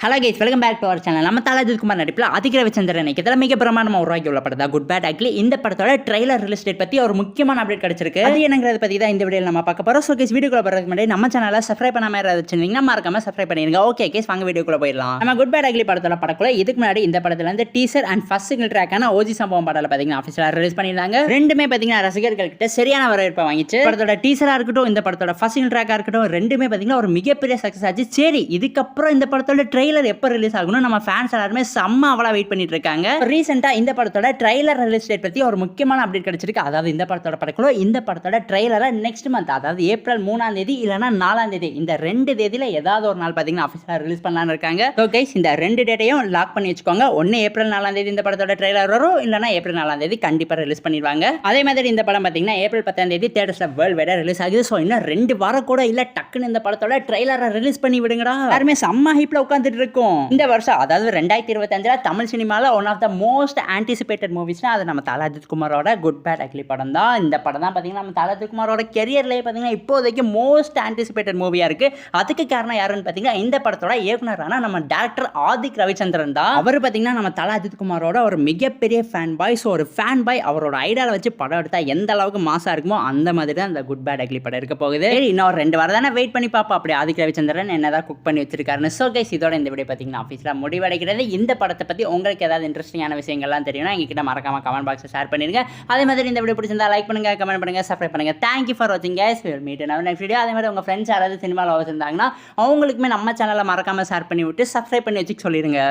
Hello guys, welcome back to our channel. நம்ம தலஜித்குமார் நடிப்பில் அதிக ரவிச்சந்திரன் இதில் மிக பிரமாண்டமாக உருவாக்கி உள்ள படம் தான் குட் பேட் அக்லி. இந்த படத்தோட ட்ரெய்லர் ரிலீஸ் டேட் பற்றி ஒரு முக்கியமான அப்டேட் கிடைச்சிருக்கு. அது என்னங்கிறத பற்றி தான் இந்த வீடியோவில் நம்ம பார்க்க போகிறோம். ஸோ கைஸ், வீடியோக்குள்ள போகிறதுக்கு முன்னாடி நம்ம சேனலை சப்ஸ்கிரைப் பண்ணாம யாராவது வச்சிருந்தீங்கன்னா மறக்காம சப்ஸ்கிரைப் பண்ணிருங்க. ஓகே கைஸ், வாங்க வீடியோக்குள்ள போயிடலாம். நம்ம குட் பேட் அக்லி படத்தோட படக்குள்ள இதுக்கு முன்னாடி இந்த படத்துல இருந்து டீசர் அண்ட் ஃபர்ஸ்ட் சிங்கிள் ட்ராக்கான ஓஜி சம்பவம் பாடல பார்த்தீங்கன்னா ஆஃபீஸில் ரிலீஸ் பண்ணியிருந்தாங்க. ரெண்டுமே பார்த்தீங்கன்னா ரசிகர்கள் கிட்ட சரியான வரவேற்பை வாங்கிச்சு. படத்தோட டீசரா இருக்கட்டும், இந்த படத்தோட ஃபர்ஸ்ட் சிங்கிள் ட்ராக்கா இருக்கட்டும், ரெண்டுமே பார்த்தீங்கன்னா ஒரு மிகப்பெரிய சக்ஸஸ் ஆச்சு. சரி, இதுக்கப்புறம் இந்த படத்தோட ட்ரெய்லர் எப்போ ரிலீஸ் ஆகும் நம்ம ஃபேன்ஸ் எல்லாரும் செம்ம அவளா வெயிட் பண்ணிட்டு இருக்காங்க. ரீசெண்டா இந்த படத்தோட ட்ரைலர் ரிலீஸ் டேட் பத்தி ஒரு முக்கியமான அப்டேட் கிடைச்சிருக்கு. அதாவது இந்த படத்தோட படக்குள்ள இந்த படத்தோட ட்ரைலரை நெக்ஸ்ட் மந்த், அதாவது ஏப்ரல் 3ஆம் தேதி இல்லனா 4ஆம் தேதி, இந்த 2 தேதியில ஏதாவது ஒரு நாள் பாத்தீங்கன்னா ஆபீஸ்ல ரிலீஸ் பண்ணலாம்னு இருக்காங்க. சோ கைஸ், இந்த 2 டேட்டையும் லாக் பண்ணி வச்சுக்கோங்க. ஒன்னு ஏப்ரல் 4ஆம் தேதி இந்த படத்தோட ட்ரைலர் வரும், இல்லனா ஏப்ரல் 4ஆம் தேதி கண்டிப்பா ரிலீஸ் பண்ணிடுவாங்க. அதே மாதிரி இந்த படம் பாத்தீங்கன்னா ஏப்ரல் 10ஆம் தேதி தியேட்டர்ஸ்ல வேர்ல்ட் வைடா ரிலீஸ் ஆகுது. சோ இன்னும் 2 வாரம் கூட இல்ல, டக்குன்னு இந்த படத்தோட ட்ரைலரை ரிலீஸ் பண்ணி விடுங்கடா. யாருமே செம்ம ஹைப்ல உட்கார்ந்துட்டு இருக்கோம். இந்த வருஷம், அதாவது 2025 தமிழ் சினிமாவில் one of the most anticipated மூவிஸ்னா அது நம்ம தலஜித்குமாரோட குட் பேட் அக்லி படம் தான். இந்த படம் தான் பார்த்தீங்கன்னா நம்ம தலஜித்குமாரோட கெரியர்லேயே பார்த்தீங்கன்னா இப்போதைக்கு மோஸ்ட் ஆன்டிசிபேட்டட் மூவியாக இருக்குது. அதுக்கு காரணம் யாருன்னு பார்த்தீங்கன்னா இந்த படத்தோட இயக்குனரான நம்ம டேரக்டர் ஆதிக் ரவிச்சந்திரன் தான். அவர் பார்த்தீங்கன்னா நம்ம தலஜித்குமாரோட ஒரு மிகப்பெரிய ஃபேன் பாய். ஸோ ஒரு ஃபேன் பாய் அவரோட ஐடியாவில் வச்சு படம் எடுத்தால் எந்த அளவுக்கு மாசாக இருக்குமோ அந்த மாதிரி தான் இந்த குட் பேட் அக்லி படம் இருக்க போகுது. இன்னும் 2 வாரம் தானே வெயிட் பண்ணி பார்ப்போம் அப்படி ஆதிக் ரவிச்சந்திரன் என்னதான் குக் பண்ணி வச்சிருக்காருன்னு. ஸோ கைஸ், இதோட இந்த வீடியோ பார்த்தீங்கன்னா ஆஃபீஸில் முடிவடைகிறது. இந்த படத்தை பற்றி உங்களுக்கு ஏதாவது இன்ட்ரெஸ்டிங்கான விஷயங்கள்லாம் தெரியும்னா எங்ககிட்ட மறக்காம கமெண்ட் பாக்ஸில் ஷேர் பண்ணிருங்க. அதே மாதிரி இந்த வீடியோ பிடிச்சிருந்தா லைக் பண்ணுங்க, கமெண்ட் பண்ணுங்க, சப்ஸ்கிரைப் பண்ணுங்க. தேங்க்யூ ஃபார் வாட்சிங் guys. Will meet in next video. அதே மாதிரி உங்க ஃப்ரெண்ட்ஸ் யாராவது சினிமா லவர்ஸ் இருந்தாங்கன்னா அவங்களுக்குமே நம்ம சேனலை மறக்காம ஷேர் பண்ணி விட்டு சப்ஸ்கிரைப் பண்ணி வச்சுக்க சொல்லிடுங்க.